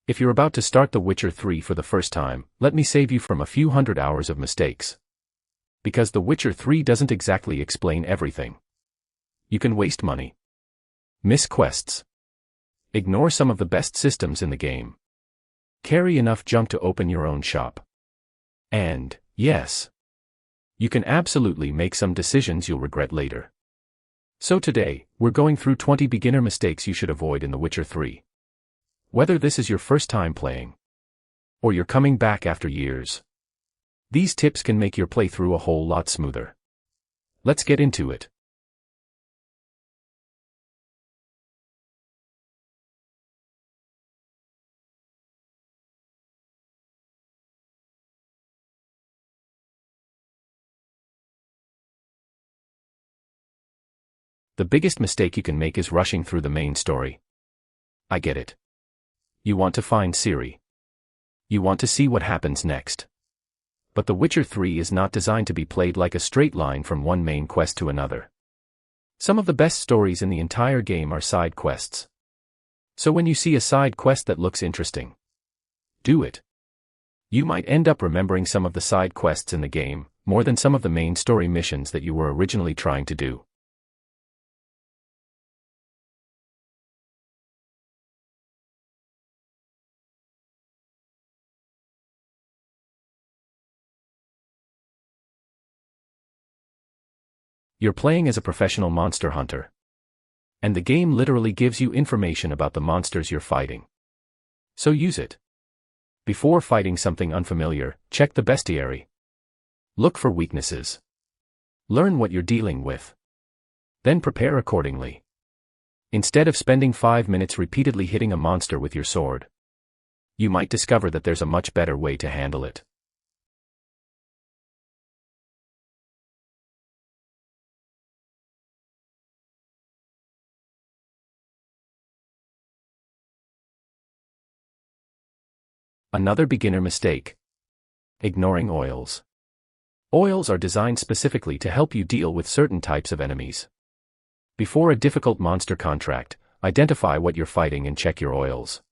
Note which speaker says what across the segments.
Speaker 1: If you're about to start The Witcher 3 for the first time, let me save you from a few hundred hours of mistakes. Because The Witcher 3 doesn't exactly explain everything. You can waste money, miss quests, ignore some of the best systems in the game, carry enough junk to open your own shop. And, yes, you can absolutely make some decisions you'll regret later. So today, we're going through 20 beginner mistakes you should avoid in The Witcher 3. Whether this is your first time playing, or you're coming back after years, these tips can make your playthrough a whole lot smoother. Let's get into it. The biggest mistake you can make is rushing through the main story. I get it. You want to find Ciri. You want to see what happens next. But The Witcher 3 is not designed to be played like a straight line from one main quest to another. Some of the best stories in the entire game are side quests. So when you see a side quest that looks interesting, do it. You might end up remembering some of the side quests in the game, more than some of the main story missions that you were originally trying to do. You're playing as a professional monster hunter. And the game literally gives you information about the monsters you're fighting. So use it. Before fighting something unfamiliar, check the bestiary. Look for weaknesses. Learn what you're dealing with. Then prepare accordingly. Instead of spending 5 minutes repeatedly hitting a monster with your sword, you might discover that there's a much better way to handle it. Another beginner mistake. Ignoring oils. Oils are designed specifically to help you deal with certain types of enemies. Before a difficult monster contract, identify what you're fighting and check your oils.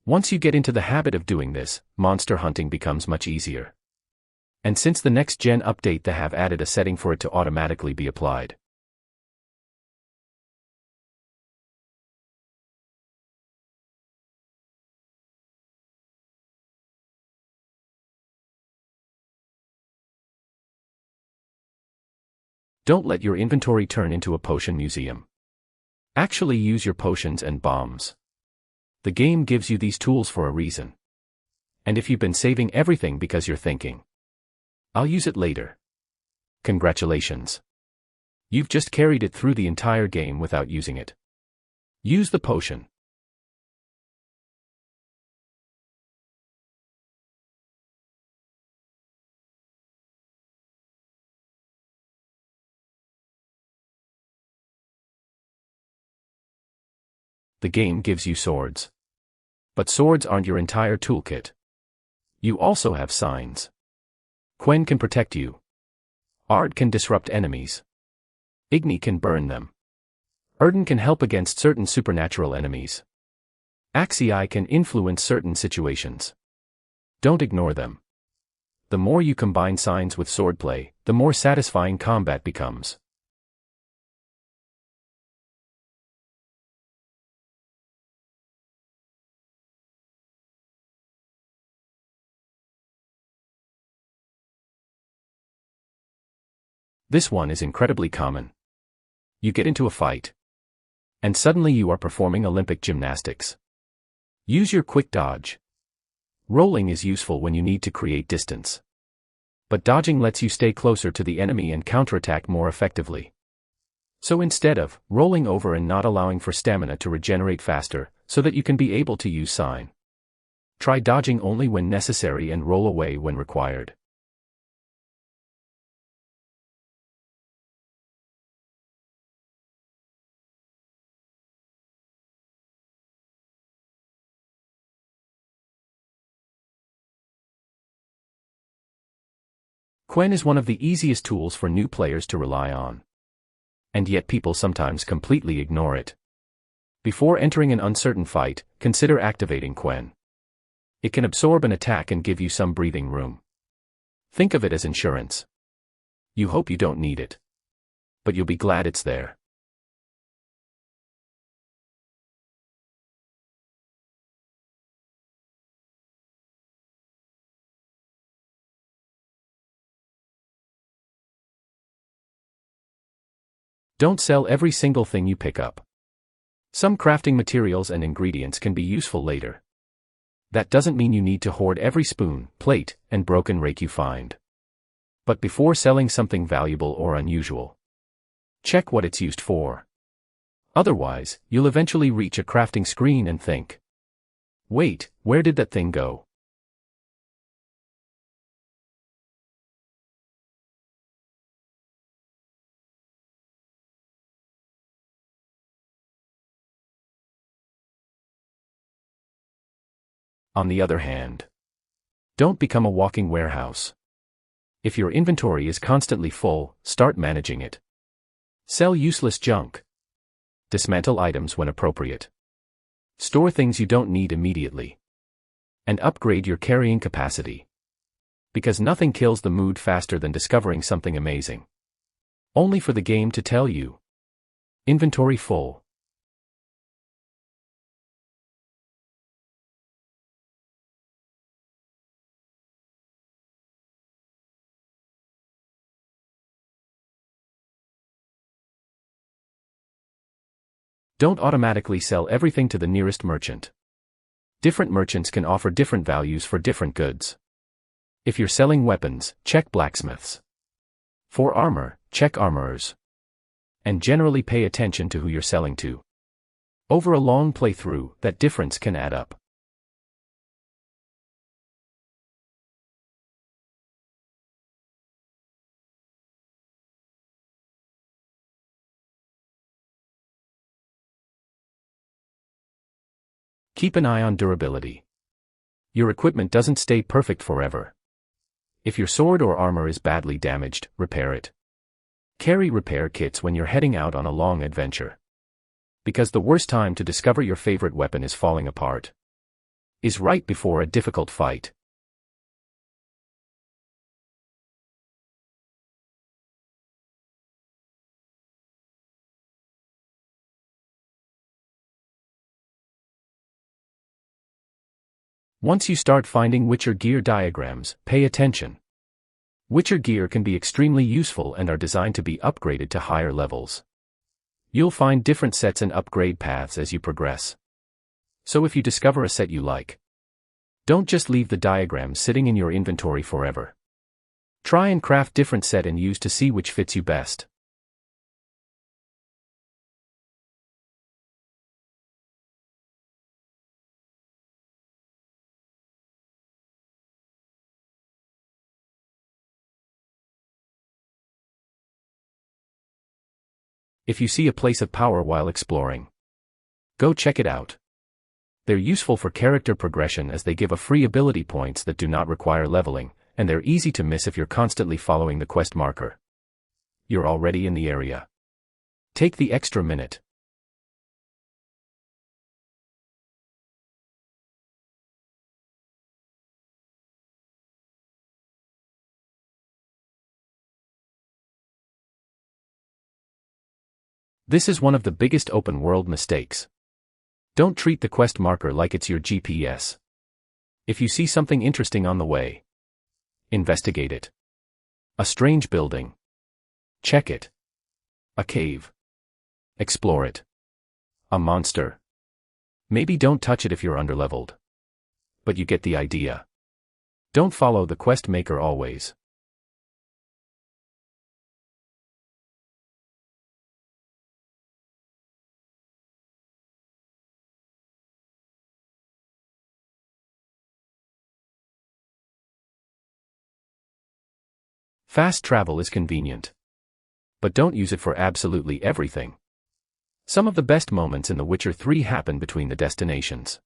Speaker 1: Once you get into the habit of doing this, monster hunting becomes much easier. And since the next-gen update they have added a setting for it to automatically be applied. Don't let your inventory turn into a potion museum. Actually use your potions and bombs. The game gives you these tools for a reason. And if you've been saving everything because you're thinking, I'll use it later, congratulations. You've just carried it through the entire game without using it. Use the potion. The game gives you swords. But swords aren't your entire toolkit. You also have signs. Quen can protect you. Ard can disrupt enemies. Igni can burn them. Erden can help against certain supernatural enemies. Axii can influence certain situations. Don't ignore them. The more you combine signs with swordplay, the more satisfying combat becomes. This one is incredibly common. You get into a fight, and suddenly you are performing Olympic gymnastics. Use your quick dodge. Rolling is useful when you need to create distance. But dodging lets you stay closer to the enemy and counterattack more effectively. So instead of rolling over and not allowing for stamina to regenerate faster, so that you can be able to use sign, try dodging only when necessary and roll away when required. Quen is one of the easiest tools for new players to rely on. And yet people sometimes completely ignore it. Before entering an uncertain fight, consider activating Quen. It can absorb an attack and give you some breathing room. Think of it as insurance. You hope you don't need it, but you'll be glad it's there. Don't sell every single thing you pick up. Some crafting materials and ingredients can be useful later. That doesn't mean you need to hoard every spoon, plate, and broken rake you find. But before selling something valuable or unusual, check what it's used for. Otherwise, you'll eventually reach a crafting screen and think, wait, where did that thing go? On the other hand, don't become a walking warehouse. If your inventory is constantly full, start managing it. Sell useless junk. Dismantle items when appropriate. Store things you don't need immediately. And upgrade your carrying capacity. Because nothing kills the mood faster than discovering something amazing. Only for the game to tell you. Inventory full. Don't automatically sell everything to the nearest merchant. Different merchants can offer different values for different goods. If you're selling weapons, check blacksmiths. For armor, check armorers. And generally pay attention to who you're selling to. Over a long playthrough, that difference can add up. Keep an eye on durability. Your equipment doesn't stay perfect forever. If your sword or armor is badly damaged, repair it. Carry repair kits when you're heading out on a long adventure. Because the worst time to discover your favorite weapon is falling apart is right before a difficult fight. Once you start finding Witcher gear diagrams, pay attention. Witcher gear can be extremely useful and are designed to be upgraded to higher levels. You'll find different sets and upgrade paths as you progress. So if you discover a set you like, don't just leave the diagrams sitting in your inventory forever. Try and craft different set and use to see which fits you best. If you see a place of power while exploring, go check it out. They're useful for character progression as they give a free ability points that do not require leveling, and they're easy to miss if you're constantly following the quest marker. You're already in the area. Take the extra minute. This is one of the biggest open-world mistakes. Don't treat the quest marker like it's your GPS. If you see something interesting on the way, investigate it. A strange building. Check it. A cave. Explore it. A monster. Maybe don't touch it if you're underleveled. But you get the idea. Don't follow the quest maker always. Fast travel is convenient. But don't use it for absolutely everything. Some of the best moments in The Witcher 3 happen between the destinations.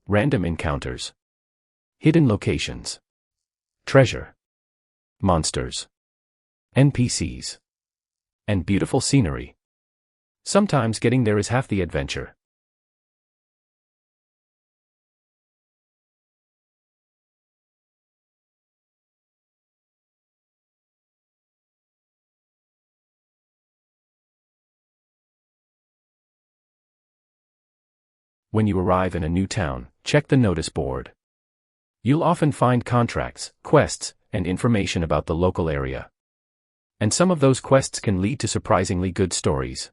Speaker 1: Random encounters. Hidden locations. Treasure. Monsters. NPCs. And beautiful scenery. Sometimes getting there is half the adventure. When you arrive in a new town, check the notice board. You'll often find contracts, quests, and information about the local area. And some of those quests can lead to surprisingly good stories.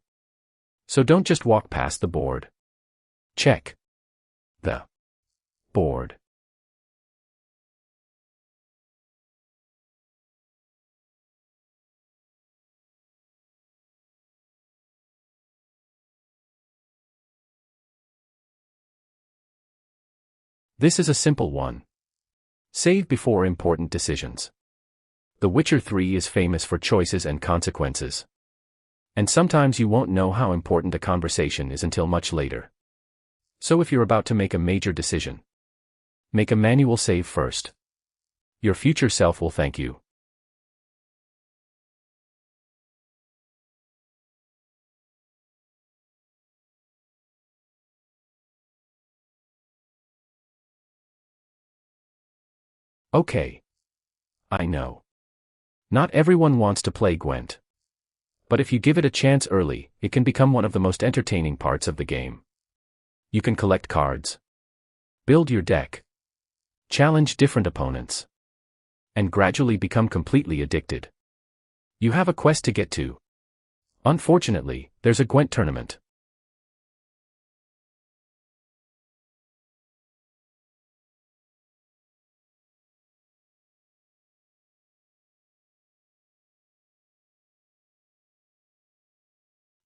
Speaker 1: So don't just walk past the board. Check the board. This is a simple one. Save before important decisions. The Witcher 3 is famous for choices and consequences. And sometimes you won't know how important a conversation is until much later. So if you're about to make a major decision, make a manual save first. Your future self will thank you. Okay. I know. Not everyone wants to play Gwent. But if you give it a chance early, it can become one of the most entertaining parts of the game. You can collect cards, build your deck, challenge different opponents, and gradually become completely addicted. You have a quest to get to. Unfortunately, there's a Gwent tournament.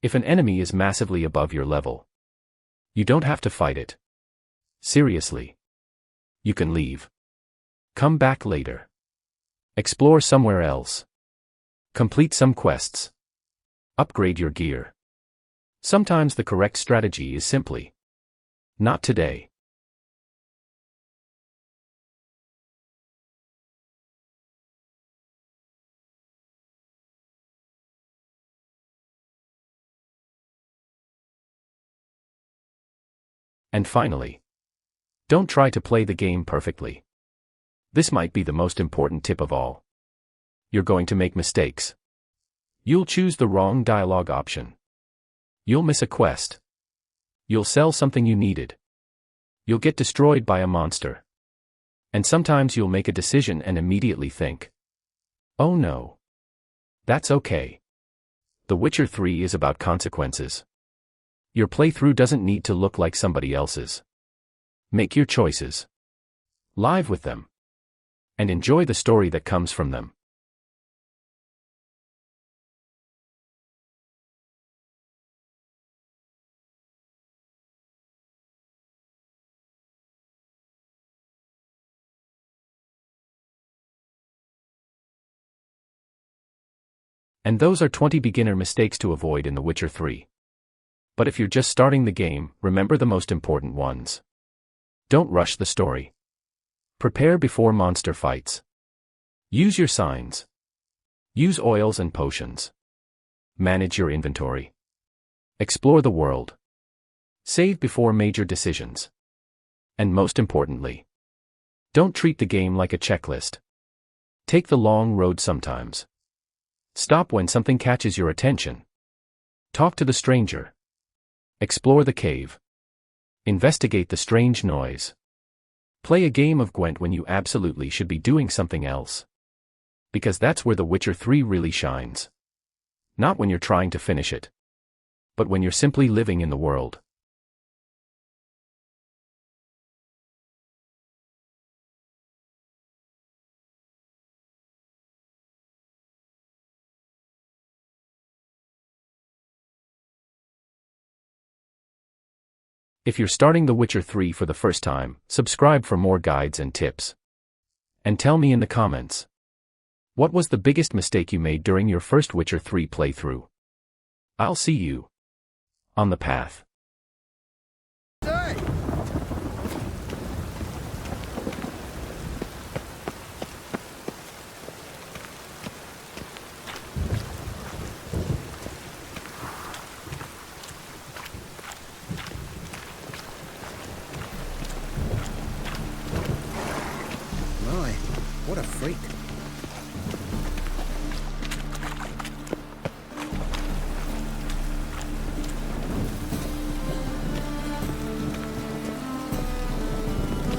Speaker 1: If an enemy is massively above your level, you don't have to fight it. Seriously. You can leave. Come back later. Explore somewhere else. Complete some quests. Upgrade your gear. Sometimes the correct strategy is simply, not today. And finally, don't try to play the game perfectly. This might be the most important tip of all. You're going to make mistakes. You'll choose the wrong dialogue option. You'll miss a quest. You'll sell something you needed. You'll get destroyed by a monster. And sometimes you'll make a decision and immediately think, oh no. That's okay. The Witcher 3 is about consequences. Your playthrough doesn't need to look like somebody else's. Make your choices. Live with them. And enjoy the story that comes from them. And those are 20 beginner mistakes to avoid in The Witcher 3. But if you're just starting the game, remember the most important ones. Don't rush the story. Prepare before monster fights. Use your signs. Use oils and potions. Manage your inventory. Explore the world. Save before major decisions. And most importantly, don't treat the game like a checklist. Take the long road sometimes. Stop when something catches your attention. Talk to the stranger. Explore the cave. Investigate the strange noise. Play a game of Gwent when you absolutely should be doing something else. Because that's where The Witcher 3 really shines. Not when you're trying to finish it, but when you're simply living in the world. If you're starting The Witcher 3 for the first time, subscribe for more guides and tips. And tell me in the comments, what was the biggest mistake you made during your first Witcher 3 playthrough? I'll see you on the path.
Speaker 2: What a freak.